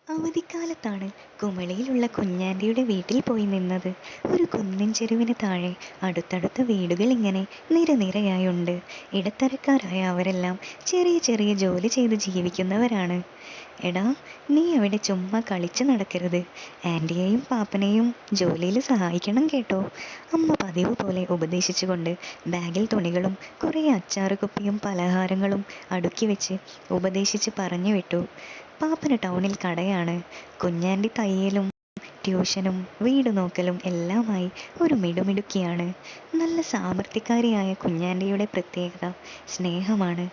അവധിക്കാലത്താണ് കുമളിയിലുള്ള കുഞ്ഞാൻ്റിയുടെ വീട്ടിൽ പോയി നിന്നത്. ഒരു കുന്നിൻ ചെരുവിന് താഴെ അടുത്തടുത്ത വീടുകൾ ഇങ്ങനെ നിരനിരയായുണ്ട്. ഇടത്തരക്കാരായ അവരെല്ലാം ചെറിയ ചെറിയ ജോലി ചെയ്ത് ജീവിക്കുന്നവരാണ്. എടാ, നീ അവിടെ ചുമ്മാ കളിച്ചു നടക്കരുത്. ആൻറ്റിയെയും പാപ്പനെയും ജോലിയിൽ സഹായിക്കണം കേട്ടോ. അമ്മ പതിവ് പോലെ ഉപദേശിച്ചുകൊണ്ട് ബാഗിൽ തുണികളും കുറേ അച്ചാറ് കുപ്പിയും പലഹാരങ്ങളും അടുക്കി വെച്ച് ഉപദേശിച്ച് പറഞ്ഞു വിട്ടു. പാപ്പന് ടൗണിൽ കടയാണ്. കുഞ്ഞാൻ്റി തയ്യലും ട്യൂഷനും വീട് നോക്കലും എല്ലാമായി ഒരു മിടുമിടുക്കിയാണ്. നല്ല സാമർത്ഥ്യക്കാരിയായ കുഞ്ഞാൻ്റിയുടെ പ്രത്യേകത സ്നേഹമാണ്.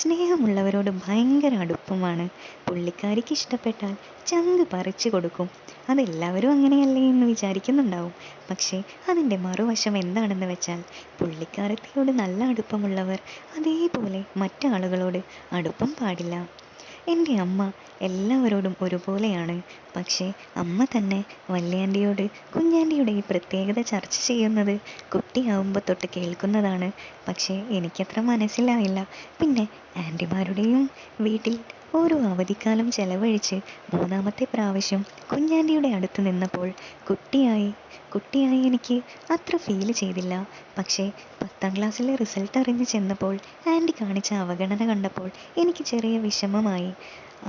സ്നേഹമുള്ളവരോട് ഭയങ്കര അടുപ്പമാണ്. പുള്ളിക്കാരിക്ക് ഇഷ്ടപ്പെട്ടാൽ ചങ്ക് പറിച്ചു കൊടുക്കും. അതെല്ലാവരും അങ്ങനെയല്ലേ എന്ന് വിചാരിക്കുന്നുണ്ടാവും. പക്ഷേ അതിൻ്റെ മറുവശം എന്താണെന്ന് വെച്ചാൽ പുള്ളിക്കാരത്തിയോട് നല്ല അടുപ്പമുള്ളവർ അതേപോലെ മറ്റാളുകളോട് അടുപ്പം പാടില്ല. എൻ്റെ അമ്മ എല്ലാവരോടും ഒരുപോലെയാണ്. പക്ഷേ അമ്മ തന്നെ വല്യാൻ്റിയോട് കുഞ്ഞാൻ്റിയുടെ ഈ പ്രത്യേകത ചർച്ച ചെയ്യുന്നത് കുട്ടിയാവുമ്പോൾ തൊട്ട് കേൾക്കുന്നതാണ്. പക്ഷേ എനിക്കത്ര മനസ്സിലായില്ല. പിന്നെ ആൻറ്റിമാരുടെയും വീട്ടിൽ ഓരോ അവധിക്കാലം ചെലവഴിച്ച് മൂന്നാമത്തെ പ്രാവശ്യം കുഞ്ഞാൻ്റിയുടെ അടുത്ത് നിന്നപ്പോൾ കുട്ടിയായി എനിക്ക് അത്ര ഫീൽ ചെയ്തില്ല. പക്ഷേ 10ാം ക്ലാസ്സിലെ റിസൾട്ട് അറിഞ്ഞ് ചെന്നപ്പോൾ ആൻറ്റി കാണിച്ച അവഗണന കണ്ടപ്പോൾ എനിക്ക് ചെറിയ വിഷമമായി.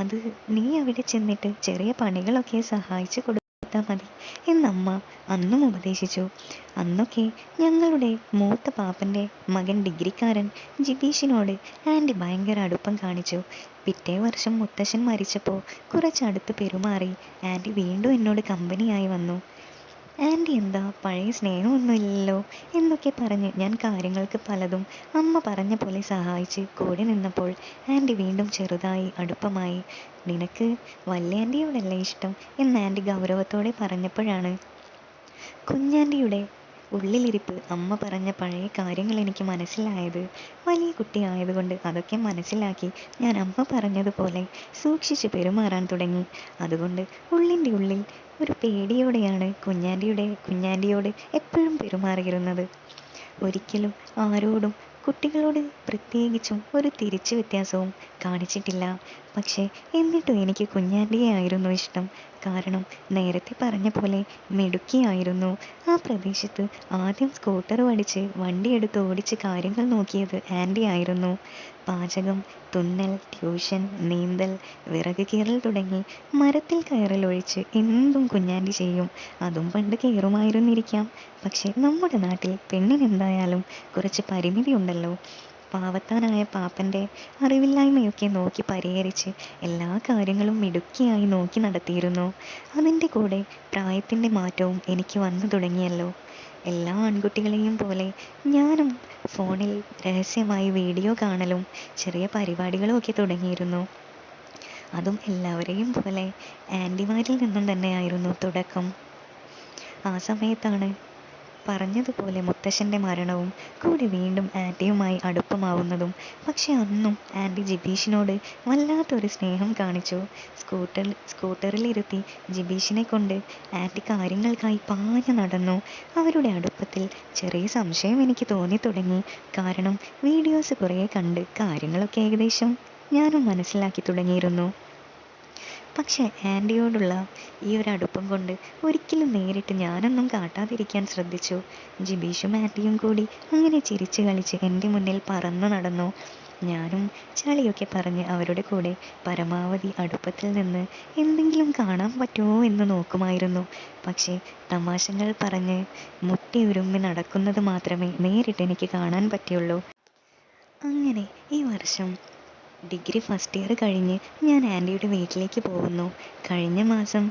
അത് നീ അവിടെ ചെന്നിട്ട് ചെറിയ പണികളൊക്കെ സഹായിച്ചു കൊടുത്താൽ മതി എന്നമ്മ അന്നും ഉപദേശിച്ചു. അന്നൊക്കെ ഞങ്ങളുടെ മൂത്ത പാപ്പൻ്റെ മകൻ ഡിഗ്രിക്കാരൻ ജിതീഷിനോട് ആൻറ്റി ഭയങ്കര അടുപ്പം കാണിച്ചു. പിറ്റേ വർഷം മുത്തശ്ശൻ മരിച്ചപ്പോൾ കുറച്ചടുത്ത് പെരുമാറി ആൻറ്റി വീണ്ടും എന്നോട് കമ്പനിയായി വന്നു. ആൻറ്റി എന്താ പഴയ സ്നേഹമൊന്നുമില്ലല്ലോ എന്നൊക്കെ പറഞ്ഞ് ഞാൻ കാര്യങ്ങൾക്ക് പലതും അമ്മ പറഞ്ഞ പോലെ സഹായിച്ച് കൂടെ നിന്നപ്പോൾ ആൻറ്റി വീണ്ടും ചെറുതായി അടുപ്പമായി. നിനക്ക് വല്യാൻ്റിയോടല്ലേ ഇഷ്ടം എന്ന് ആൻറ്റി ഗൗരവത്തോടെ പറഞ്ഞപ്പോഴാണ് കുഞ്ഞാൻ്റിയുടെ ഉള്ളിലിരിപ്പ് അമ്മ പറഞ്ഞ പഴയ കാര്യങ്ങൾ എനിക്ക് മനസ്സിലായത്. വലിയ കുട്ടിയായതുകൊണ്ട് അതൊക്കെ മനസ്സിലാക്കി ഞാൻ അമ്മ പറഞ്ഞതുപോലെ സൂക്ഷിച്ച് പെരുമാറാൻ തുടങ്ങി. അതുകൊണ്ട് ഉള്ളിൻ്റെ ഉള്ളിൽ ഒരു പേടിയോടെയാണ് കുഞ്ഞാൻ്റിയോട് എപ്പോഴും പെരുമാറിയിരുന്നത്. ഒരിക്കലും ആരോടും കുട്ടികളോട് പ്രത്യേകിച്ചും ഒരു തിരിച്ചു വ്യത്യാസവും കാണിച്ചിട്ടില്ല. പക്ഷേ എന്നിട്ടും എനിക്ക് കുഞ്ഞാൻ്റിയെ ആയിരുന്നു ഇഷ്ടം. കാരണം നേരത്തെ പറഞ്ഞ പോലെ മിടുക്കിയായിരുന്നു. ആ പ്രദേശത്ത് ആദ്യം സ്കൂട്ടർ പഠിച്ച് വണ്ടിയെടുത്ത് ഓടിച്ച് കാര്യങ്ങൾ നോക്കിയത് ആൻറ്റി ആയിരുന്നു. പാചകം, തുന്നൽ, ട്യൂഷൻ, നീന്തൽ, വിറക് കീറൽ തുടങ്ങി മരത്തിൽ കയറലൊഴിച്ച് എന്തും കുഞ്ഞാൻ്റി ചെയ്യും. അതും പണ്ട് കയറുമായിരുന്നിരിക്കാം. പക്ഷെ നമ്മുടെ നാട്ടിൽ പെണ്ണിനെന്തായാലും കുറച്ച് പരിമിതി ഉണ്ടല്ലോ. പാവത്താനായ പാപ്പൻ്റെ അറിവില്ലായ്മയൊക്കെ നോക്കി പരിഹരിച്ച് എല്ലാ കാര്യങ്ങളും മിടുക്കിയായി നോക്കി നടത്തിയിരുന്നു. അതിൻ്റെ കൂടെ പ്രായത്തിൻ്റെ മാറ്റവും എനിക്ക് വന്നു തുടങ്ങിയല്ലോ. എല്ലാ ആൺകുട്ടികളെയും പോലെ ഞാനും ഫോണിൽ രഹസ്യമായി വീഡിയോ കാണലും ചെറിയ പരിപാടികളും ഒക്കെ തുടങ്ങിയിരുന്നു. അതും എല്ലാവരെയും പോലെ ആൻറ്റിമാരിൽ നിന്നും തന്നെയായിരുന്നു തുടക്കം. ആ സമയത്താണ് പറഞ്ഞതുപോലെ മുത്തശ്ശൻ്റെ മരണവും കൂടി വീണ്ടും ആൻറ്റിയുമായി അടുപ്പമാവുന്നതും. പക്ഷെ അന്നും ആൻറ്റി ജിബീഷിനോട് വല്ലാത്തൊരു സ്നേഹം കാണിച്ചു. സ്കൂട്ടറിലിരുത്തി ജിബീഷിനെ കൊണ്ട് ആൻറ്റി കാര്യങ്ങൾക്കായി പാഞ്ഞു നടന്നു. അവരുടെ അടുപ്പത്തിൽ ചെറിയ സംശയം എനിക്ക് തോന്നി തുടങ്ങി. കാരണം വീഡിയോസ് കുറേ കണ്ട് കാര്യങ്ങളൊക്കെ ഏകദേശം ഞാനും മനസ്സിലാക്കി തുടങ്ങിയിരുന്നു. പക്ഷെ ആൻറ്റിയോടുള്ള ഈ ഒരു അടുപ്പം കൊണ്ട് ഒരിക്കലും നേരിട്ട് ഞാനൊന്നും കാട്ടാതിരിക്കാൻ ശ്രദ്ധിച്ചു. ജിബീഷും ആൻറ്റിയും കൂടി അങ്ങനെ ചിരിച്ചു കളിച്ച് എൻ്റെ മുന്നിൽ പറന്നു നടന്നു. ഞാനും ചളിയൊക്കെ പറഞ്ഞ് അവരുടെ കൂടെ പരമാവധി അടുപ്പത്തിൽ നിന്ന് എന്തെങ്കിലും കാണാൻ പറ്റുമോ എന്ന് നോക്കുമായിരുന്നു. പക്ഷേ തമാശകൾ പറഞ്ഞ് മുട്ടിയുരുമ്മി നടക്കുന്നത് മാത്രമേ നേരിട്ട് എനിക്ക് കാണാൻ പറ്റുള്ളൂ. അങ്ങനെ ഈ വർഷം ഡിഗ്രി ഫസ്റ്റ് ഇയർ കഴിഞ്ഞ് ഞാൻ ആൻറ്റിയുടെ വീട്ടിലേക്ക് പോകുന്നു. കഴിഞ്ഞ മാസം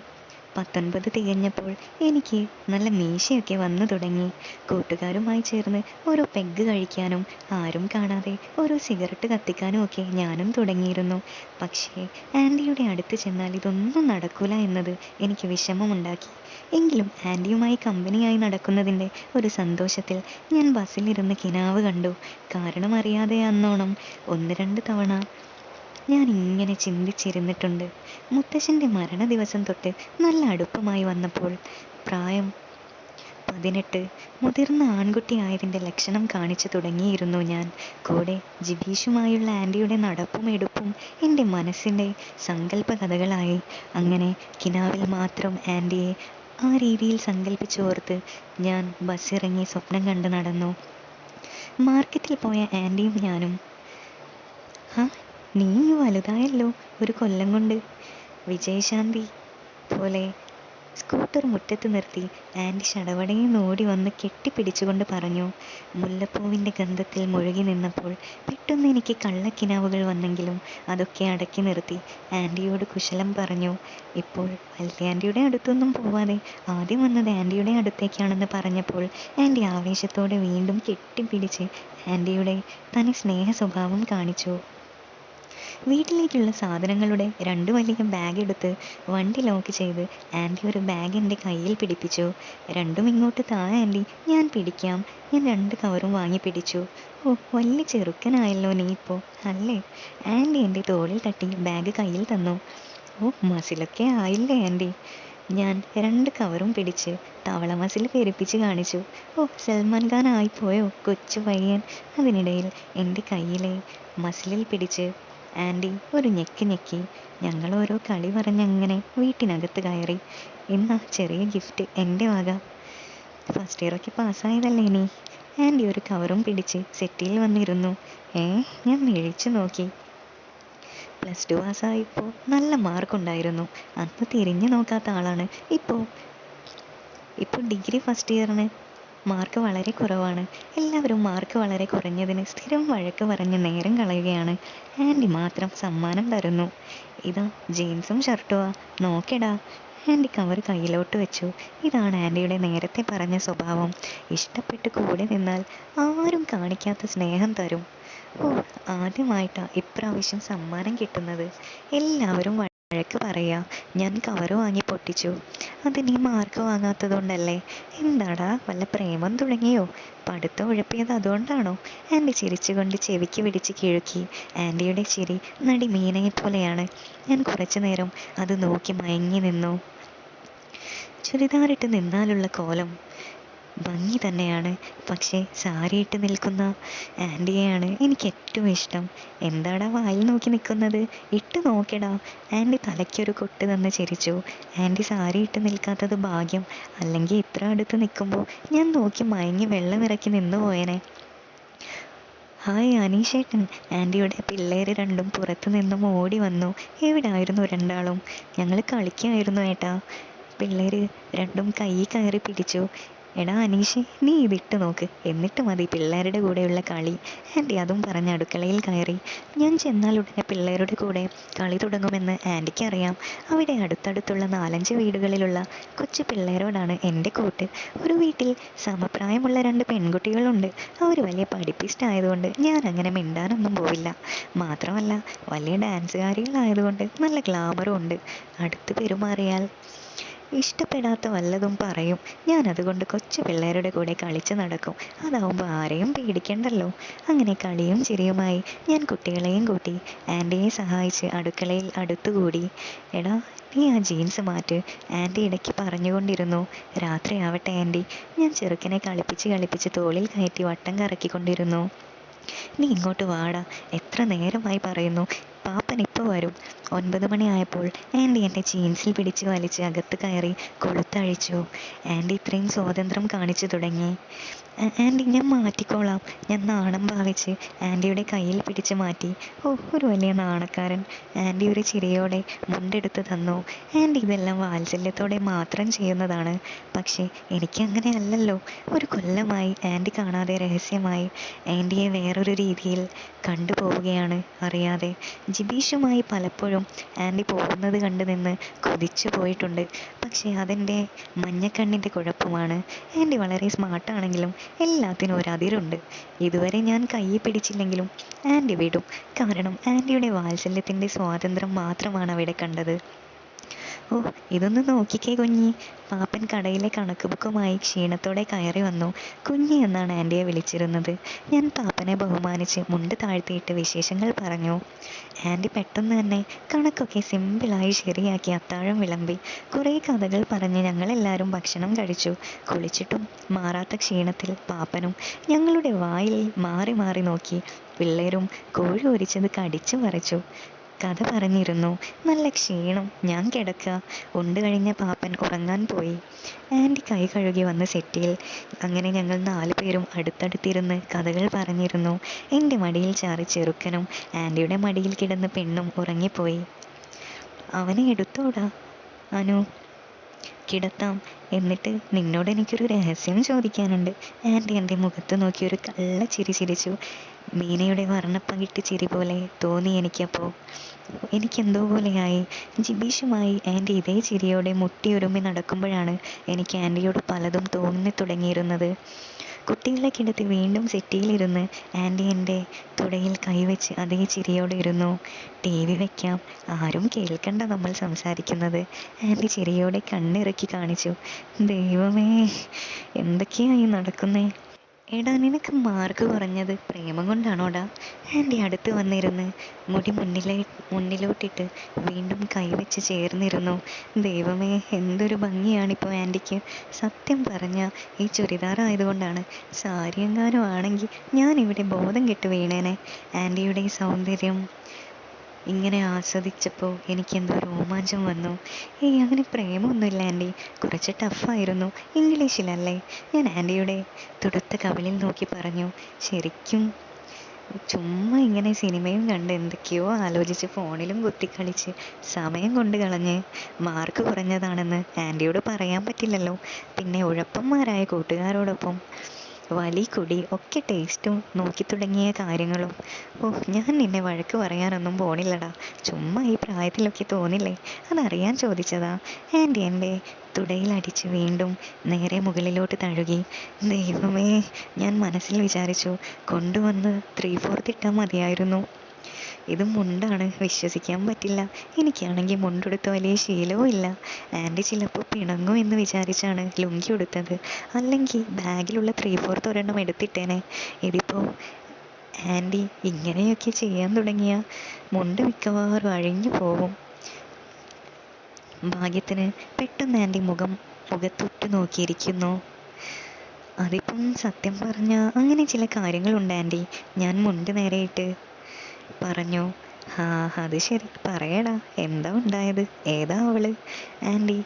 19 തികഞ്ഞപ്പോൾ എനിക്ക് നല്ല മീശയൊക്കെ വന്നു തുടങ്ങി. കൂട്ടുകാരുമായി ചേർന്ന് ഓരോ പെഗ് കഴിക്കാനും ആരും കാണാതെ ഓരോ സിഗരറ്റ് കത്തിക്കാനും ഒക്കെ ഞാനും തുടങ്ങിയിരുന്നു. പക്ഷേ ആൻറ്റിയുടെ അടുത്ത് ചെന്നാൽ ഇതൊന്നും നടക്കൂല എന്നത് എനിക്ക് വിഷമമുണ്ടാക്കി. എങ്കിലും ആൻറ്റിയുമായി കമ്പനിയായി നടക്കുന്നതിൻ്റെ ഒരു സന്തോഷത്തിൽ ഞാൻ ബസ്സിലിരുന്ന് കിനാവ് കണ്ടു. കാരണം അറിയാതെ അന്നോണം 1-2 തവണ ഞാൻ ഇങ്ങനെ ചിന്തിച്ചിരുന്നിട്ടുണ്ട്. മുത്തശ്ശൻ്റെ മരണ ദിവസം തൊട്ട് നല്ല അടുപ്പമായി വന്നപ്പോൾ 18 മുതിർന്ന ആൺകുട്ടിയായതിൻ്റെ ലക്ഷണം കാണിച്ചു തുടങ്ങിയിരുന്നു ഞാൻ. കൂടെ ജിബീഷുമായുള്ള ആൻറ്റിയുടെ നടപ്പും എടുപ്പും എൻ്റെ മനസ്സിൻ്റെ സങ്കല്പ കഥകളായി. അങ്ങനെ കിനാവിൽ മാത്രം ആൻറ്റിയെ ആ രീതിയിൽ സങ്കല്പിച്ചോർത്ത് ഞാൻ ബസ്സിറങ്ങി സ്വപ്നം കണ്ട് നടന്നു. മാർക്കറ്റിൽ പോയ ആൻറ്റിയും ഞാനും. ആ, നീ വലുതായല്ലോ, ഒരു കൊല്ലം കൊണ്ട്. വിജയശാന്തി പോലെ സ്കൂട്ടർ മുറ്റത്ത് നിർത്തി ആൻറ്റി ശടവടയിൽ ഓടി വന്ന് കെട്ടിപ്പിടിച്ചുകൊണ്ട് പറഞ്ഞു. മുല്ലപ്പൂവിൻ്റെ ഗന്ധത്തിൽ മുഴുകി നിന്നപ്പോൾ പെട്ടെന്ന് എനിക്ക് കള്ളക്കിനാവുകൾ വന്നെങ്കിലും അതൊക്കെ അടക്കി നിർത്തി ആൻറ്റിയോട് കുശലം പറഞ്ഞു. ഇപ്പോൾ വലിയ ആൻറ്റിയുടെ അടുത്തൊന്നും പോവാതെ ആദ്യം വന്നത് ആൻറ്റിയുടെ അടുത്തേക്കാണെന്ന് പറഞ്ഞപ്പോൾ ആൻറ്റി ആവേശത്തോടെ വീണ്ടും കെട്ടിപ്പിടിച്ച് ആൻറ്റിയുടെ തനി സ്നേഹ സ്വഭാവം കാണിച്ചു. വീട്ടിലേക്കുള്ള സാധനങ്ങളുടെ 2 വലിയ ബാഗ് എടുത്ത് വണ്ടി ലോക്ക് ചെയ്ത് ആൻറ്റി ഒരു ബാഗ് എൻ്റെ കയ്യിൽ പിടിപ്പിച്ചു. രണ്ടും ഇങ്ങോട്ട് താ ആൻറ്റി, ഞാൻ പിടിക്കാം. ഞാൻ 2 കവറും വാങ്ങി പിടിച്ചു. ഓ, വലിയ ചെറുക്കനായല്ലോ നീ ഇപ്പോൾ അല്ലേ? ആൻറ്റി എൻ്റെ തോളിൽ തട്ടി ബാഗ് കയ്യിൽ തന്നു. ഓ, മസിലൊക്കെ ആയില്ലേ ആൻറ്റി? ഞാൻ 2 കവറും പിടിച്ച് തവള മസിൽ പെരുപ്പിച്ച് കാണിച്ചു. ഓ, സൽമാൻ ഖാൻ ആയിപ്പോയോ കൊച്ചു പയ്യൻ. അതിനിടയിൽ എൻ്റെ കയ്യിലെ മസിലിൽ പിടിച്ച് ആൻറ്റി ഒരു ഞെക്ക് ഞെക്കി. ഞങ്ങൾ ഓരോ കളി പറഞ്ഞങ്ങനെ വീട്ടിനകത്ത് കയറി. ഇന്നാ ചെറിയ ഗിഫ്റ്റ് എൻ്റെ വക. ഫസ്റ്റ് ഇയറൊക്കെ പാസ്സായതല്ലേ നീ? ആൻറ്റി ഒരു കവറും പിടിച്ച് സെറ്റിയിൽ വന്നിരുന്നു. ഞാൻ മിഴിച്ചു നോക്കി. +2 പാസ്സായപ്പോൾ നല്ല മാർക്കുണ്ടായിരുന്നു. അന്ന് തിരിഞ്ഞു നോക്കാത്ത ആളാണ്. ഇപ്പോൾ ഡിഗ്രി ഫസ്റ്റ് ഇയറിന് മാർക്ക് വളരെ കുറവാണ്. എല്ലാവരും മാർക്ക് വളരെ കുറഞ്ഞതിന് സ്ഥിരം വഴക്ക് പറഞ്ഞ് നേരം കളയുകയാണ്. ആൻറ്റി മാത്രം സമ്മാനം തരുന്നു. ഇതാ ജീൻസും ഷർട്ടുവാ, നോക്കെടാ. ആൻറ്റി കവർ കയ്യിലോട്ട് വെച്ചു. ഇതാണ് ആൻറ്റിയുടെ നേരത്തെ പറഞ്ഞ സ്വഭാവം. ഇഷ്ടപ്പെട്ട് കൂടെ നിന്നാൽ ആരും കാണിക്കാത്ത സ്നേഹം തരും. ഓ, ആദ്യമായിട്ടാ ഇപ്രാവശ്യം സമ്മാനം കിട്ടുന്നത്. എല്ലാവരും വഴക്ക് പറയാ. ഞാൻ കവർ വാങ്ങി പൊട്ടിച്ചു. അത് നീ മാർക്ക് വാങ്ങാത്തതുകൊണ്ടല്ലേ? എന്താടാ, വല്ല പ്രേമം തുടങ്ങിയോ? പഠിത്തം ഉഴപ്പിയത് അതുകൊണ്ടാണോ? ആൻറ്റി ചിരിച്ചുകൊണ്ട് ചെവിക്ക് പിടിച്ച് കിഴുക്കി. ആൻറ്റിയുടെ ചിരി നടി മീനയെ പോലെയാണ്. ഞാൻ കുറച്ചു നേരം അത് നോക്കി മയങ്ങി നിന്നു. ചുരിദാറിട്ട് നിന്നാലുള്ള കോലം ഭംഗി തന്നെയാണ്. പക്ഷേ സാരിയിട്ട് നിൽക്കുന്ന ആൻറ്റിയെയാണ് എനിക്ക് ഏറ്റവും ഇഷ്ടം. എന്താടാ വായിൽ നോക്കി നിൽക്കുന്നത്? ഇട്ട് നോക്കെടാ. ആൻറ്റി തലയ്ക്കൊരു കൊട്ട് തന്ന് ചിരിച്ചു. ആൻറ്റി സാരി ഇട്ട് നിൽക്കാത്തത് ഭാഗ്യം. അല്ലെങ്കിൽ ഇത്ര അടുത്ത് നിൽക്കുമ്പോൾ ഞാൻ നോക്കി മയങ്ങി വെള്ളമിറക്കി നിന്നു പോയനെ. ഹായ് അനീഷേട്ടൻ. ആൻറ്റിയുടെ പിള്ളേർ രണ്ടും പുറത്തു നിന്നും ഓടി വന്നു. എവിടായിരുന്നു രണ്ടാളും? ഞങ്ങൾ കളിക്കായിരുന്നു ഏട്ടാ. പിള്ളേർ രണ്ടും കൈ കയറി പിടിച്ചു. എടാ അനീഷേ, നീ ഇതിട്ട് നോക്ക്, എന്നിട്ട് മതി പിള്ളേരുടെ കൂടെയുള്ള കളി. ആൻറ്റി അതും പറഞ്ഞ് അടുക്കളയിൽ കയറി. ഞാൻ ചെന്നാൽ ഉടനെ പിള്ളേരുടെ കൂടെ കളി തുടങ്ങുമെന്ന് ആൻറ്റിക്ക് അറിയാം. അവിടെ അടുത്തടുത്തുള്ള 4-5 വീടുകളിലുള്ള കൊച്ചു പിള്ളേരോടാണ് എൻ്റെ കൂട്ട്. ഒരു വീട്ടിൽ സമപ്രായമുള്ള 2 പെൺകുട്ടികളുണ്ട്. അവർ വലിയ പഠിപ്പിസ്റ്റ് ആയതുകൊണ്ട് ഞാൻ അങ്ങനെ മിണ്ടാനൊന്നും പോവില്ല. മാത്രമല്ല വലിയ ഡാൻസുകാരികളായതുകൊണ്ട് നല്ല ഗ്ലാമറും ഉണ്ട്. അടുത്ത് പെരുമാറിയാൽ ഇഷ്ടപ്പെടാത്ത വല്ലതും പറയും. ഞാൻ അതുകൊണ്ട് കൊച്ചു പിള്ളേരുടെ കൂടെ കളിച്ച് നടക്കും. അതാവുമ്പോൾ ആരെയും പേടിക്കണ്ടല്ലോ. അങ്ങനെ കളിയും ചിരിയുമായി ഞാൻ കുട്ടികളെയും കൂട്ടി ആൻറ്റിയെ സഹായിച്ച് അടുക്കളയിൽ അടുത്തുകൂടി. എടാ, നീ ആ ജീൻസ് മാറ്റ്, ആൻറ്റി ഇടയ്ക്ക് പറഞ്ഞുകൊണ്ടിരുന്നു. രാത്രിയാവട്ടെ ആൻറ്റി. ഞാൻ ചെറുക്കനെ കളിപ്പിച്ച് തോളിൽ കയറ്റി വട്ടം കറക്കിക്കൊണ്ടിരുന്നു. നീ ഇങ്ങോട്ട് വാടാ, എത്ര നേരമായി പറയുന്നു. പാപ്പൻ ഇപ്പോൾ വരും. 9 മണിയായപ്പോൾ ആൻറ്റി എന്നെ ജീൻസിൽ പിടിച്ച് വലിച്ച് അകത്ത് കയറി കൊളുത്തഴിച്ചു. ആൻറ്റി ഇത്രയും സ്വാതന്ത്ര്യം കാണിച്ചു തുടങ്ങി. ആൻറ്റി ഞാൻ മാറ്റിക്കോളാം. ഞാൻ നാണം ഭാവിച്ച് ആൻറ്റിയുടെ കയ്യിൽ പിടിച്ച് മാറ്റി. ഓ, ഒരു വലിയ നാണക്കാരൻ. ആൻറ്റി ഒരു ചിരിയോടെ മുണ്ടെടുത്ത് തന്നു. ആൻറ്റി ഇതെല്ലാം വാത്സല്യത്തോടെ മാത്രം ചെയ്യുന്നതാണ്. പക്ഷേ എനിക്കങ്ങനെ അല്ലല്ലോ. ഒരു കൊല്ലമായി ആൻറ്റി കാണാതെ രഹസ്യമായി ആൻറ്റിയെ വേറൊരു രീതിയിൽ കണ്ടുപോവുകയാണ് അറിയാതെ. ജിബീഷുമായി പലപ്പോഴും ആൻറ്റി പോകുന്നത് കണ്ടു നിന്ന് കൊതിച്ചു പോയിട്ടുണ്ട്. പക്ഷേ അതെൻ്റെ മഞ്ഞക്കണ്ണിൻ്റെ കുഴപ്പമാണ്. ആൻറ്റി വളരെ സ്മാർട്ടാണെങ്കിലും എല്ലാത്തിനും ഒരതിരുണ്ട്. ഇതുവരെ ഞാൻ കൈ പിടിച്ചില്ലെങ്കിലും ആൻറ്റി വിടും. കാരണം ആൻറ്റിയുടെ വാത്സല്യത്തിൻ്റെ സ്വാതന്ത്ര്യം മാത്രമാണ് അവിടെ കണ്ടത്. ഓ, ഇതൊന്ന് നോക്കിക്കേ കുഞ്ഞി. പാപ്പൻ കടയിലെ കണക്ക് ബുക്കുമായി ക്ഷീണത്തോടെ കയറി വന്നു. കുഞ്ഞി എന്നാണ് ആൻറ്റിയെ വിളിച്ചിരുന്നത്. ഞാൻ പാപ്പനെ ബഹുമാനിച്ച് മുണ്ട് താഴ്ത്തിയിട്ട് വിശേഷങ്ങൾ പറഞ്ഞു. ആൻറ്റി പെട്ടെന്ന് തന്നെ കണക്കൊക്കെ സിമ്പിളായി ശരിയാക്കി അത്താഴം വിളമ്പി. കുറേ കഥകൾ പറഞ്ഞ് ഞങ്ങളെല്ലാവരും ഭക്ഷണം കഴിച്ചു. കുളിച്ചിട്ടും മാറാത്ത ക്ഷീണത്തിൽ പാപ്പനും ഞങ്ങളുടെ വായിൽ മാറി മാറി നോക്കി. പിള്ളേരും കോഴി ഒരിച്ചത് കടിച്ചു പറിച്ചു. കഥ പറഞ്ഞിരുന്നു. നല്ല ക്ഷീണം. ഞാൻ കിടക്കുക. ഉണ്ട് കഴിഞ്ഞ പാപ്പൻ ഉറങ്ങാൻ പോയി. ആൻറ്റി കൈ കഴുകി വന്ന് സെറ്റിയിൽ. അങ്ങനെ ഞങ്ങൾ 4 പേരും അടുത്തടുത്തിരുന്ന് കഥകൾ പറഞ്ഞിരുന്നു. എൻ്റെ മടിയിൽ ചാറി ചെറുക്കനും ആൻറ്റിയുടെ മടിയിൽ കിടന്ന് പെണ്ണും ഉറങ്ങിപ്പോയി. അവനെ എടുത്തോടാ അനു. കിടത്താം. എന്നിട്ട് നിന്നോട് എനിക്കൊരു രഹസ്യം ചോദിക്കാനുണ്ട്. ആൻറ്റി എൻ്റെ മുഖത്ത് നോക്കി ഒരു കള്ള ചിരി ചിരിച്ചു. മീനയുടെ വർണ്ണപ്പകിട്ട് ചിരി പോലെ തോന്നി എനിക്കപ്പോൾ. എനിക്കെന്തോ പോലെയായി. ജിബീഷുമായി ആൻറ്റി ഇതേ ചിരിയോടെ മുട്ടിയൊരുമ്മി നടക്കുമ്പോഴാണ് എനിക്ക് ആൻറ്റിയോട് പലതും തോന്നി തുടങ്ങിയിരുന്നത്. കുട്ടികളെ കിടത്തി വീണ്ടും സെറ്റിയിലിരുന്ന് ആൻറ്റി എൻ്റെ തുടയിൽ കൈവച്ച് അതേ ചിരിയോടെ ഇരുന്നു. TV വെക്കാം, ആരും കേൾക്കണ്ട നമ്മൾ സംസാരിക്കുന്നത്. ആൻറ്റി ചിരിയോടെ കണ്ണിറുക്കി കാണിച്ചു. ദൈവമേ, എന്തൊക്കെയായി നടക്കുന്നേ? എടാ, നിനക്ക് മാർക്ക് കുറഞ്ഞത് പ്രേമം കൊണ്ടാണോടാ? ആൻറ്റി അടുത്ത് വന്നിരുന്ന് മുടി മുന്നിലോട്ടിട്ട് വീണ്ടും കൈവച്ച് ചേർന്നിരുന്നു. ദൈവമേ, എന്തൊരു ഭംഗിയാണിപ്പോൾ ആൻറ്റിക്ക്. സത്യം പറഞ്ഞാൽ ഈ ചുരിദാർ ആയതുകൊണ്ടാണ്. സാരി എങ്ങാനും ആണെങ്കിൽ ഞാനിവിടെ ബോധം കെട്ട് വീണേനെ. ആൻറ്റിയുടെ ഈ സൗന്ദര്യം ഇങ്ങനെ ആസ്വദിച്ചപ്പോൾ എനിക്കെന്തോ രോമാഞ്ചം വന്നു. അങ്ങനെ പ്രേമമൊന്നുമില്ല ആൻറ്റി, കുറച്ച് ടഫായിരുന്നു. ഇംഗ്ലീഷിലല്ലേ? ഞാൻ ആൻറ്റിയുടെ തുടുത്ത കവിളിൽ നോക്കി പറഞ്ഞു. ശരിക്കും ചുമ്മാ ഇങ്ങനെ സിനിമയും കണ്ട് എന്തൊക്കെയോ ആലോചിച്ച് ഫോണിലും കുത്തിക്കളിച്ച് സമയം കൊണ്ട് കളഞ്ഞ് മാർക്ക് കുറഞ്ഞതാണെന്ന് ആൻറ്റിയോട് പറയാൻ പറ്റില്ലല്ലോ. പിന്നെ ഉഴപ്പന്മാരായ കൂട്ടുകാരോടൊപ്പം വലി കുടി ഒക്കെ ടേസ്റ്റും നോക്കി തുടങ്ങിയ കാര്യങ്ങളും. ഞാൻ നിന്നെ വഴക്ക് പറയാനൊന്നും പോണില്ലടാ. ചുമ്മാ ഈ പ്രായത്തിലൊക്കെ തോന്നില്ലേ, അതറിയാൻ ചോദിച്ചതാ. ആൻറ്റി എൻ്റെ തുടയിലടിച്ച് വീണ്ടും നേരെ മുകളിലോട്ട് തഴുകി. ദൈവമേ, ഞാൻ മനസ്സിൽ വിചാരിച്ചു, കൊണ്ടുവന്ന് 3/4 ഇട്ടാൽ മതിയായിരുന്നു. ഇത് മുണ്ടാണ്, വിശ്വസിക്കാൻ പറ്റില്ല. എനിക്കാണെങ്കിൽ മുണ്ടെടുത്ത് വലിയ ശീലവും ഇല്ല. ആൻറ്റി ചിലപ്പോൾ പിണങ്ങും എന്ന് വിചാരിച്ചാണ് ലുങ്കി ഉടുത്തത്. അല്ലെങ്കിൽ ബാഗിലുള്ള 3/4 ഒരെണ്ണം എടുത്തിട്ടേനെ. ഇതിപ്പോൾ ആൻറ്റി ഇങ്ങനെയൊക്കെ ചെയ്യാൻ തുടങ്ങിയ മുണ്ട് മിക്കവാറും അഴിഞ്ഞു പോവും. ഭാഗ്യത്തിന് പെട്ടെന്ന് ആൻറ്റി മുഖത്തൊട്ട് നോക്കിയിരിക്കുന്നു. അതിപ്പം സത്യം പറഞ്ഞാൽ അങ്ങനെ ചില കാര്യങ്ങളുണ്ട് ആൻറ്റി. ഞാൻ മുണ്ട് നേരെയിട്ട് പറഞ്ഞു. അത് ശരി, പറയടാ, എന്താ ഉണ്ടായത്? ഏതാ അവള്? ആൻറ്റി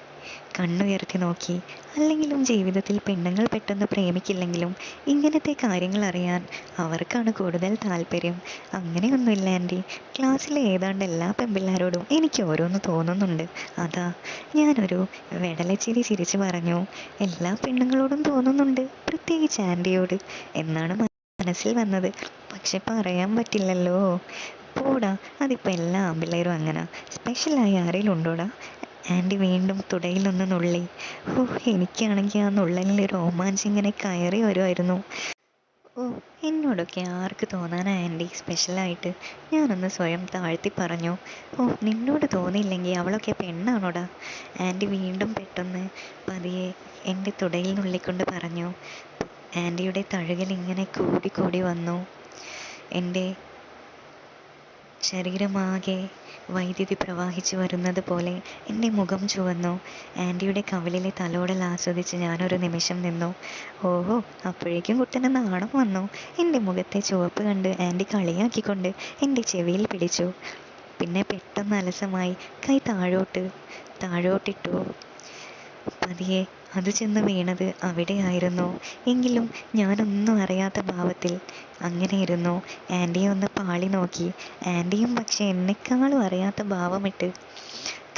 കണ്ണുയർത്തി നോക്കി. അല്ലെങ്കിലും ജീവിതത്തിൽ പെണ്ണുങ്ങൾ പെട്ടെന്ന് പ്രേമിക്കില്ലെങ്കിലും ഇങ്ങനത്തെ കാര്യങ്ങൾ അറിയാൻ അവർക്കാണ് കൂടുതൽ താല്പര്യം. അങ്ങനെയൊന്നുമില്ല ആൻറ്റി. ക്ലാസ്സിലെ ഏതാണ്ട് എല്ലാ പെൺപിള്ളേരോടും എനിക്ക് ഓരോന്ന് തോന്നുന്നുണ്ട്. അതാ. ഞാനൊരു വെടലച്ചിരി ചിരിച്ചു പറഞ്ഞു. എല്ലാ പെണ്ണുങ്ങളോടും തോന്നുന്നുണ്ട്, പ്രത്യേകിച്ച് ആൻറ്റിയോട് എന്നാണ് മനസ്സിൽ വന്നത്. പക്ഷെ പറയാൻ പറ്റില്ലല്ലോ. പോടാ, അതിപ്പോൾ എല്ലാ ആൺപിള്ളേരും അങ്ങനെ. സ്പെഷ്യലായി ആരെങ്കിലും ഉണ്ടോടാ? ആൻറ്റി വീണ്ടും തുടയിലൊന്ന് നുള്ളി. എനിക്കാണെങ്കിൽ ആ നുള്ളലിൽ രോമാഞ്ചം ഇങ്ങനെ കയറി വരുമായിരുന്നു. എന്നോടൊക്കെ ആർക്ക് തോന്നാനാ ആൻറ്റി സ്പെഷ്യലായിട്ട്? ഞാനൊന്ന് സ്വയം താഴ്ത്തി പറഞ്ഞു. നിന്നോട് തോന്നിയില്ലെങ്കിൽ അവളൊക്കെ പെണ്ണാണോടാ? ആൻറ്റി വീണ്ടും പെട്ടെന്ന് പതിയെ എൻ്റെ തുടയിൽ നുള്ളിക്കൊണ്ട് പറഞ്ഞു. ആൻറ്റിയുടെ തഴുകൽ ഇങ്ങനെ കൂടി കൂടി വന്നു. എൻ്റെ ശരീരമാകെ വൈദ്യുതി പ്രവാഹിച്ചു വരുന്നത് പോലെ എൻ്റെ മുഖം ചുവന്നു. ആൻറ്റിയുടെ കവിളിലെ തലോടൽ ആസ്വദിച്ച് ഞാനൊരു നിമിഷം നിന്നു. അപ്പോഴേക്കും കുട്ടന് നാണം വന്നു. എൻ്റെ മുഖത്തെ ചുവപ്പ് കണ്ട് ആൻറ്റി കളിയാക്കിക്കൊണ്ട് എൻ്റെ ചെവിയിൽ പിടിച്ചു. പിന്നെ പെട്ടെന്ന് അലസമായി കൈ താഴോട്ടിട്ടു. പതിയെ അത് ചെന്ന് വീണത് അവിടെയായിരുന്നു. എങ്കിലും ഞാനൊന്നും അറിയാത്ത ഭാവത്തിൽ അങ്ങനെ ഇരുന്നു. ആൻറ്റിയെ ഒന്ന് പാളി നോക്കി. ആൻറ്റിയും പക്ഷെ എന്നെക്കാളും അറിയാത്ത ഭാവമിട്ട്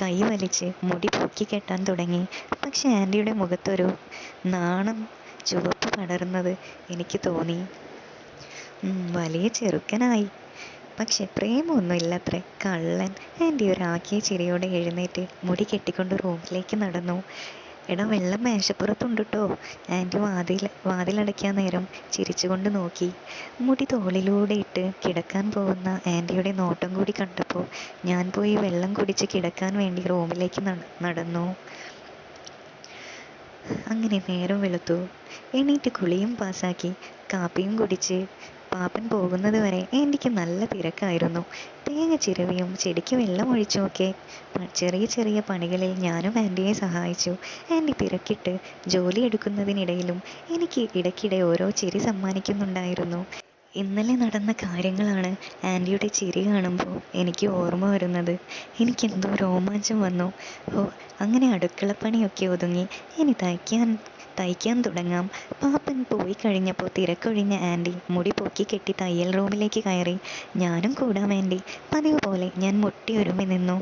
കൈ വലിച്ച് മുടി പൊക്കി കെട്ടാൻ തുടങ്ങി. പക്ഷെ ആൻറ്റിയുടെ മുഖത്തൊരു നാണം ചുവപ്പ് പടർന്നത് എനിക്ക് തോന്നി. വലിയ ചെറുക്കനായി, പക്ഷെ പ്രേമമൊന്നും ഇല്ലത്രേ. കള്ളൻ. ആൻറ്റി ഒരാക്കിയ ചിരിയോടെ എഴുന്നേറ്റ് മുടി കെട്ടിക്കൊണ്ട് റൂമിലേക്ക് നടന്നു. എടാ വെള്ളം മേശപ്പുറത്തുണ്ട് ട്ടോ. ആൻറ്റി വാതിലടയ്ക്കാൻ നേരം ചിരിച്ചുകൊണ്ട് നോക്കി. മുടി തോളിലൂടെ ഇട്ട് കിടക്കാൻ പോകുന്ന ആൻറ്റിയുടെ നോട്ടം കൂടി കണ്ടപ്പോൾ ഞാൻ പോയി വെള്ളം കുടിച്ച് കിടക്കാൻ വേണ്ടി റൂമിലേക്ക് നടന്നു. അങ്ങനെ നേരം വെളുത്തു. എണീറ്റ് കുളിയും പാസാക്കി കാപ്പിയും കുടിച്ച് പാപ്പൻ പോകുന്നത് വരെ എനിക്ക് നല്ല തിരക്കായിരുന്നു. തേങ്ങ ചിരവിയും ചെടിക്ക് വെള്ളം ഒഴിച്ചുമൊക്കെ ചെറിയ ചെറിയ പണികളിൽ ഞാനും ആൻറ്റിയെ സഹായിച്ചു. ആൻറ്റി തിരക്കിട്ട് ജോലി എടുക്കുന്നതിനിടയിലും എനിക്ക് ഇടയ്ക്കിടെ ഓരോ ചിരി സമ്മാനിക്കുന്നുണ്ടായിരുന്നു. ഇന്നലെ നടന്ന കാര്യങ്ങളാണ് ആൻറ്റിയുടെ ചിരി കാണുമ്പോൾ എനിക്ക് ഓർമ്മ വരുന്നത്. എനിക്കെന്തോ രോമാഞ്ചം വന്നു. ഓ, അങ്ങനെ അടുക്കളപ്പണിയൊക്കെ ഒതുങ്ങി ഇനി തയ്ക്കാൻ തുടങ്ങാം. പാപ്പൻ പോയി കഴിഞ്ഞപ്പോൾ തിരക്കൊഴിഞ്ഞ ആൻറ്റി മുടി പൊക്കി കെട്ടി തയ്യൽ റൂമിലേക്ക് കയറി. ഞാനും കൂടാം ആൻറ്റി. പതിവ് പോലെ ഞാൻ മുട്ടിയൊരുമി നിന്നു.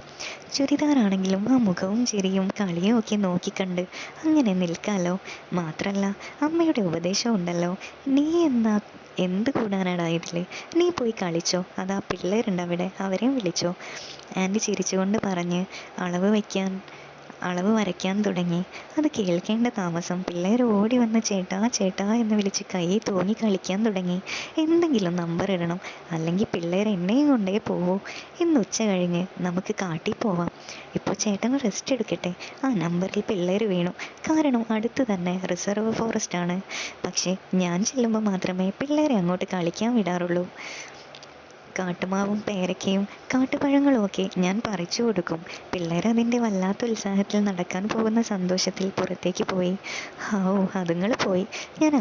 ചുരിദാറാണെങ്കിലും ആ മുഖവും ചിരിയും കളിയും ഒക്കെ നോക്കിക്കണ്ട് അങ്ങനെ നിൽക്കാലോ. മാത്രല്ല അമ്മയുടെ ഉപദേശം ഉണ്ടല്ലോ, നീ എന്ത് കൂടാനാടാ ഇതിൽ, നീ പോയി കളിച്ചോ, അതാ പിള്ളേരുണ്ടവിടെ, അവരെയും വിളിച്ചോ. ആൻറ്റി ചിരിച്ചുകൊണ്ട് പറഞ്ഞ് അളവ് വരയ്ക്കാൻ തുടങ്ങി. അത് കേൾക്കേണ്ട താമസം പിള്ളേർ ഓടി വന്ന് ചേട്ടാ ചേട്ടാ എന്ന് വിളിച്ച് കൈ തൂങ്ങി കളിക്കാൻ തുടങ്ങി. എന്തെങ്കിലും നമ്പർ ഇടണം, അല്ലെങ്കിൽ പിള്ളേർ എന്നെയും കൊണ്ടേ പോവൂ. ഇന്ന് ഉച്ച കഴിഞ്ഞ് നമുക്ക് കാട്ടിൽ പോവാം. ഇപ്പോൾ ചേട്ടൻ റെസ്റ്റ് എടുക്കട്ടെ. ആ നമ്പറിൽ പിള്ളേർ വീണു. കാരണം അടുത്ത് തന്നെ റിസർവ് ഫോറസ്റ്റ് ആണ്. പക്ഷേ ഞാൻ ചെല്ലുമ്പോൾ മാത്രമേ പിള്ളേരെ അങ്ങോട്ട് കളിക്കാൻ വിടാറുള്ളൂ. കാട്ടുമാവും പേരയ്ക്കയും കാട്ടുപഴങ്ങളും ഒക്കെ ഞാൻ പറിച്ചു കൊടുക്കും. പിള്ളേർ അതിൻ്റെ വല്ലാത്ത ഉത്സാഹത്തിൽ നടക്കാൻ പോകുന്ന സന്തോഷത്തിൽ പുറത്തേക്ക് പോയി. അതുങ്ങൾ പോയി. ഞാൻ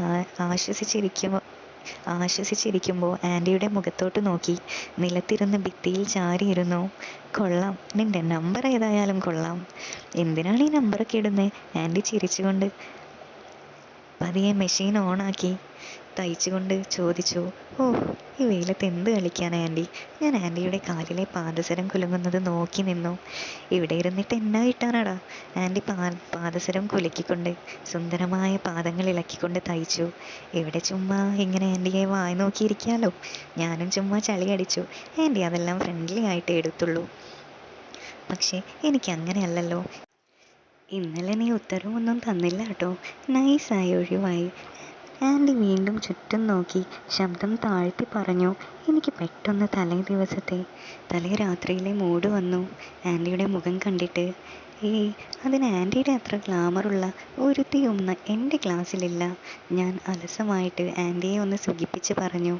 ആശ്വസിച്ചിരിക്കുമ്പോൾ ആൻറ്റിയുടെ മുഖത്തോട്ട് നോക്കി. നിലത്തിരുന്ന് ഭിത്തിയിൽ ചാരിയിരുന്നു. കൊള്ളാം, നിന്റെ നമ്പർ ഏതായാലും കൊള്ളാം. എന്തിനാണ് ഈ നമ്പറൊക്കെ ഇടുന്നത്? ആൻറ്റി ചിരിച്ചുകൊണ്ട് പതിയെ മെഷീൻ ഓണാക്കി തയ്ച്ചുകൊണ്ട് ചോദിച്ചു. ഓ, ഈ വെയിലത്ത് എന്ത് കളിക്കാൻ ആൻറ്റി? ഞാൻ ആൻറ്റിയുടെ കാലിലെ പാദസരം കുലുങ്ങുന്നത് നോക്കി നിന്നു. ഇവിടെ ഇരുന്നിട്ട് എന്നാ കിട്ടാനാടാ? ആൻറ്റി പാദസരം കുലുക്കിക്കൊണ്ട് സുന്ദരമായ പാദങ്ങൾ ഇളക്കിക്കൊണ്ട് തയ്ച്ചു. ഇവിടെ ചുമ്മാ ഇങ്ങനെ ആൻറ്റിയെ വായി നോക്കിയിരിക്കാലോ. ഞാനും ചുമ്മാ ചളി അടിച്ചു. ആൻറ്റി അതെല്ലാം ഫ്രണ്ട്ലി ആയിട്ട് എടുത്തുള്ളൂ. പക്ഷേ എനിക്ക് അങ്ങനെയല്ലല്ലോ. ഇന്നലെ നീ ഉത്തരവൊന്നും തന്നില്ല കേട്ടോ. നൈസായി ഒഴിവായി. ആൻറ്റി വീണ്ടും ചുറ്റും നോക്കി ശബ്ദം താഴ്ത്തി പറഞ്ഞു. എനിക്ക് പെട്ടെന്ന് തലേ രാത്രിയിലെ മൂഡ് വന്നു ആൻറ്റിയുടെ മുഖം കണ്ടിട്ട്. അതിന് ആൻറ്റിയുടെ അത്ര ഗ്ലാമറുള്ള ഒരുത്തിയൊന്നും എൻ്റെ ക്ലാസ്സിലില്ല. ഞാൻ അലസമായിട്ട് ആൻറ്റിയെ ഒന്ന് സുഖിപ്പിച്ച് പറഞ്ഞു.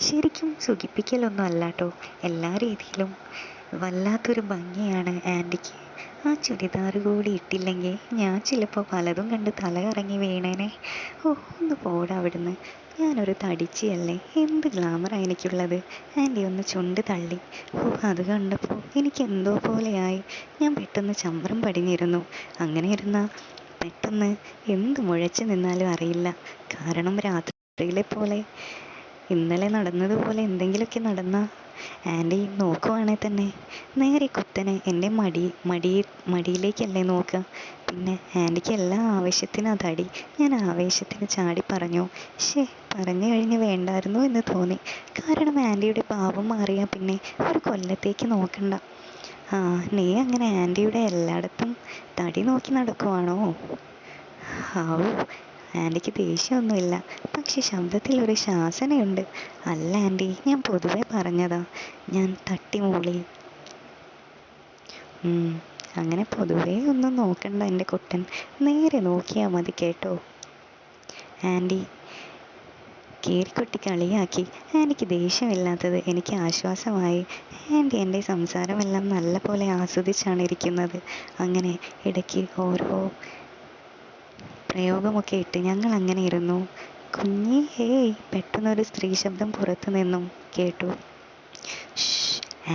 ശരിക്കും സുഖിപ്പിക്കലൊന്നും അല്ല കേട്ടോ, എല്ലാ രീതിയിലും വല്ലാത്തൊരു ഭംഗിയാണ് ആൻറ്റിക്ക്. ആ ചുരിദാർ കൂടി ഇട്ടില്ലെങ്കിൽ ഞാൻ ചിലപ്പോൾ പലതും കണ്ട് തല കറങ്ങി വീണേനെ. ഓ, ഒന്ന് പോടാ അവിടുന്ന്. ഞാനൊരു തടിച്ചിയല്ലേ, എന്ത് ഗ്ലാമറാണ് എനിക്കുള്ളത്. ആൻറ്റി ഒന്ന് ചുണ്ട് തള്ളി. ഓ, അത് കണ്ടപ്പോൾ എനിക്ക് എന്തോ പോലെയായി. ഞാൻ പെട്ടെന്ന് ചമ്രം പടിഞ്ഞിരുന്നു. അങ്ങനെ ഇരുന്നാൽ പെട്ടെന്ന് എന്ത് മുഴച്ച് നിന്നാലും അറിയില്ല. കാരണം രാത്രിയിലെ പോലെ ഇന്നലെ നടന്നതുപോലെ എന്തെങ്കിലുമൊക്കെ നടന്നാൽ ആൻറ്റി നോക്കുവാണേ തന്നെ നേരെ കുത്തനെ എൻ്റെ മടിയിലേക്കല്ലേ നോക്കുക. പിന്നെ ആൻറ്റിക്ക് എല്ലാ ആവശ്യത്തിനും അതടി. ഞാൻ ആവേശത്തിന് ചാടി പറഞ്ഞു. പറഞ്ഞു കഴിഞ്ഞ് വേണ്ടായിരുന്നു എന്ന് തോന്നി. കാരണം ആൻറ്റിയുടെ പാവം മാറിയാൽ പിന്നെ ഒരു കൊല്ലത്തേക്ക് നോക്കണ്ട. നീ അങ്ങനെ ആൻറ്റിയുടെ എല്ലായിടത്തും തടി നോക്കി നടക്കുവാണോ? ആൻറ്റിക്ക് ദേഷ്യമൊന്നുമില്ല, പക്ഷെ ശബ്ദത്തിൽ ഒരു ശാസനയുണ്ട്. അല്ല ആൻറ്റി, ഞാൻ പൊതുവെ പറഞ്ഞതാ. ഞാൻ തട്ടി മൂളി. അങ്ങനെ പൊതുവേ ഒന്നും നോക്കണ്ട എൻ്റെ കുട്ടൻ, നേരെ നോക്കിയാൽ മതി കേട്ടോ. ആൻറ്റി കീറിക്കൊട്ടി കളിയാക്കി. ആൻറ്റിക്ക് ദേഷ്യമില്ലാത്തത് എനിക്ക് ആശ്വാസമായി. ആൻറ്റി എൻ്റെ സംസാരമെല്ലാം നല്ല പോലെ ആസ്വദിച്ചാണ് ഇരിക്കുന്നത്. അങ്ങനെ ഇടയ്ക്ക് ഓരോ പ്രയോഗമൊക്കെ ഇട്ട് ഞങ്ങൾ അങ്ങനെ ഇരുന്നു. കുഞ്ഞി പെട്ടെന്നൊരു സ്ത്രീ ശബ്ദം പുറത്തു നിന്നും കേട്ടു.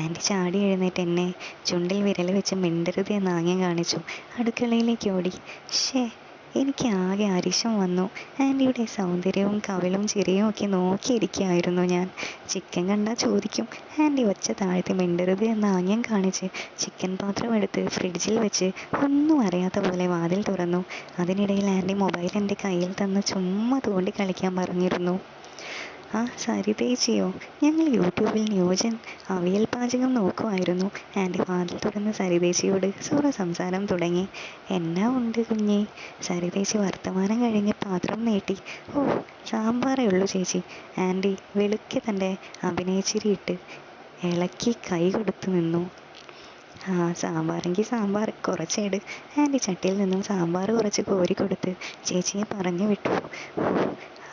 ആൻറ്റി ചാടി എഴുന്നേറ്റ് എന്നെ ചുണ്ടിൽ വിരൽ വെച്ച് മിണ്ടരുത് എന്ന് ആംഗ്യം കാണിച്ചു. അടുക്കളയിലേക്ക് ഓടി. എനിക്ക് ആകെ അരിശം വന്നു. ആൻറ്റിയുടെ സൗന്ദര്യവും കവിളും ചിരിയും ഒക്കെ നോക്കിയിരിക്കുകയായിരുന്നു ഞാൻ. ചിക്കൻ കണ്ടാൽ ചോദിക്കും. ആൻറ്റി ഒച്ച താഴ്ത്തി മിണ്ടരുത് എന്ന ആംഗ്യം കാണിച്ച് ചിക്കൻ പാത്രം എടുത്ത് ഫ്രിഡ്ജിൽ വെച്ച് ഒന്നും അറിയാത്ത പോലെ വാതിൽ തുറന്നു. അതിനിടയിൽ ആൻറ്റി മൊബൈൽ എൻ്റെ കയ്യിൽ തന്ന് ചുമ്മാ തോണ്ടി കളിക്കാൻ പറഞ്ഞിരുന്നു. ആ സരിതേച്ചിയോ? ഞങ്ങൾ യൂട്യൂബിൽ ന്യൂജൻ അവിയൽ പാചകം നോക്കുമായിരുന്നു. ആൻറ്റി വാതിൽ തുറന്ന് സരിതേച്ചിയോട് സംസാരം തുടങ്ങി. എന്നാ ഉണ്ട് കുഞ്ഞേ? സരിതേച്ചി വർത്തമാനം കഴിഞ്ഞ് പാത്രം നീട്ടി. ഓ, സാമ്പാറേ ഉള്ളൂ ചേച്ചി. ആൻറ്റി വെളുക്കെ തൻ്റെ അഭിനയച്ചിരിയിട്ട് ഇളക്കി കൈ കൊടുത്തു നിന്നു. ആ, സാമ്പാറെങ്കിൽ സാമ്പാർ കുറച്ചിട്. ആൻറ്റി ചട്ടിയിൽ നിന്നും സാമ്പാർ കുറച്ച് കോരി കൊടുത്ത് ചേച്ചിയെ പറഞ്ഞു വിട്ടു. ഓ,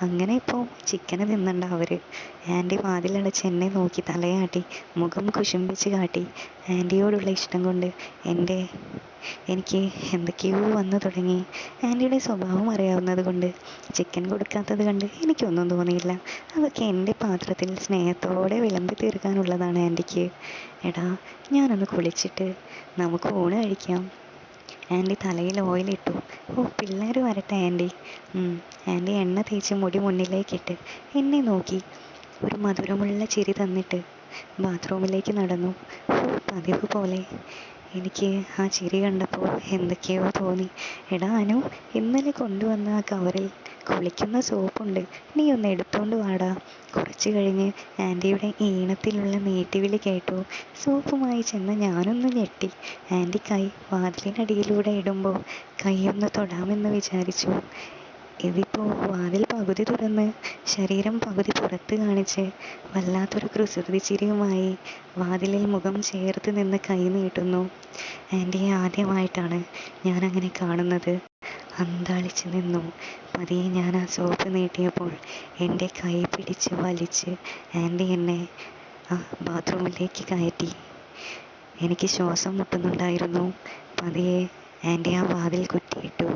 അങ്ങനെ ഇപ്പോൾ ചിക്കന് തിന്നണ്ട അവർ. ആൻറ്റി വാതിലടച്ച് എന്നെ നോക്കി തലയാട്ടി മുഖം കുശുമ്പിച്ച് കാട്ടി. ആൻറ്റിയോടുള്ള ഇഷ്ടം കൊണ്ട് എനിക്ക് എന്തൊക്കെയോ വന്നു തുടങ്ങി. ആൻറ്റിയുടെ സ്വഭാവം അറിയാവുന്നത് കൊണ്ട് ചിക്കൻ കൊടുക്കാത്തത് കണ്ട് എനിക്കൊന്നും തോന്നിയില്ല. അതൊക്കെ എൻ്റെ പാത്രത്തിൽ സ്നേഹത്തോടെ വിളമ്പി തീർക്കാനുള്ളതാണ് ആൻറ്റിക്ക്. എടാ, ഞാനൊന്ന് കുളിച്ചിട്ട് നമുക്ക് ഊണ് കഴിക്കാം. ആൻറ്റി തലയിൽ ഓയിലിട്ടു. ഓ, പിള്ളേർ വരട്ടെ ആൻറ്റി. ആൻറ്റി എണ്ണ തേച്ച് മുടി മുന്നിലേക്കിട്ട് എന്നെ നോക്കി ഒരു മധുരമുള്ള ചിരി തന്നിട്ട് ബാത്റൂമിലേക്ക് നടന്നു. ഓ, പതിവ് പോലെ എനിക്ക് ആ ചിരി കണ്ടപ്പോൾ എന്തൊക്കെയോ തോന്നി. എടാ അനു, ഇന്നലെ കൊണ്ടുവന്ന ആ കവറിൽ കുളിക്കുന്ന സോപ്പുണ്ട്, നീ ഒന്ന് എടുത്തോണ്ട് വാടാ. കുറച്ച് കഴിഞ്ഞ് ആൻറ്റിയുടെ ഈണത്തിലുള്ള നീട്ടിവിളി കേട്ടു. സോപ്പുമായി ചെന്ന് ഞാനൊന്ന് ഞെട്ടി. ആൻറ്റി കൈ വാതിലിനടിയിലൂടെ ഇടുമ്പോൾ കൈയൊന്ന് തൊടാമെന്ന് വിചാരിച്ചു. ഇതിപ്പോൾ വാതിൽ പകുതി തുറന്ന് ശരീരം പകുതി പുറത്ത് കാണിച്ച് വല്ലാത്തൊരു കുസൃതി ചിരിയുമായി വാതിലിൽ മുഖം ചേർത്ത് നിന്ന് കൈ നീട്ടുന്നു. ആൻറ്റിയെ ആദ്യമായിട്ടാണ് ഞാനങ്ങനെ കാണുന്നത്. അന്താളിച്ച് നിന്നു. പതിയെ ഞാൻ ആ സോപ്പ് നീട്ടിയപ്പോൾ എൻ്റെ കൈ പിടിച്ച് വലിച്ച് ആൻറ്റി എന്നെ ആ ബാത്റൂമിലേക്ക് കയറ്റി. എനിക്ക് ശ്വാസം മുട്ടുന്നുണ്ടായിരുന്നു. പതിയെ ആൻറ്റി ആ വാതിൽ കുറ്റിയിട്ടു.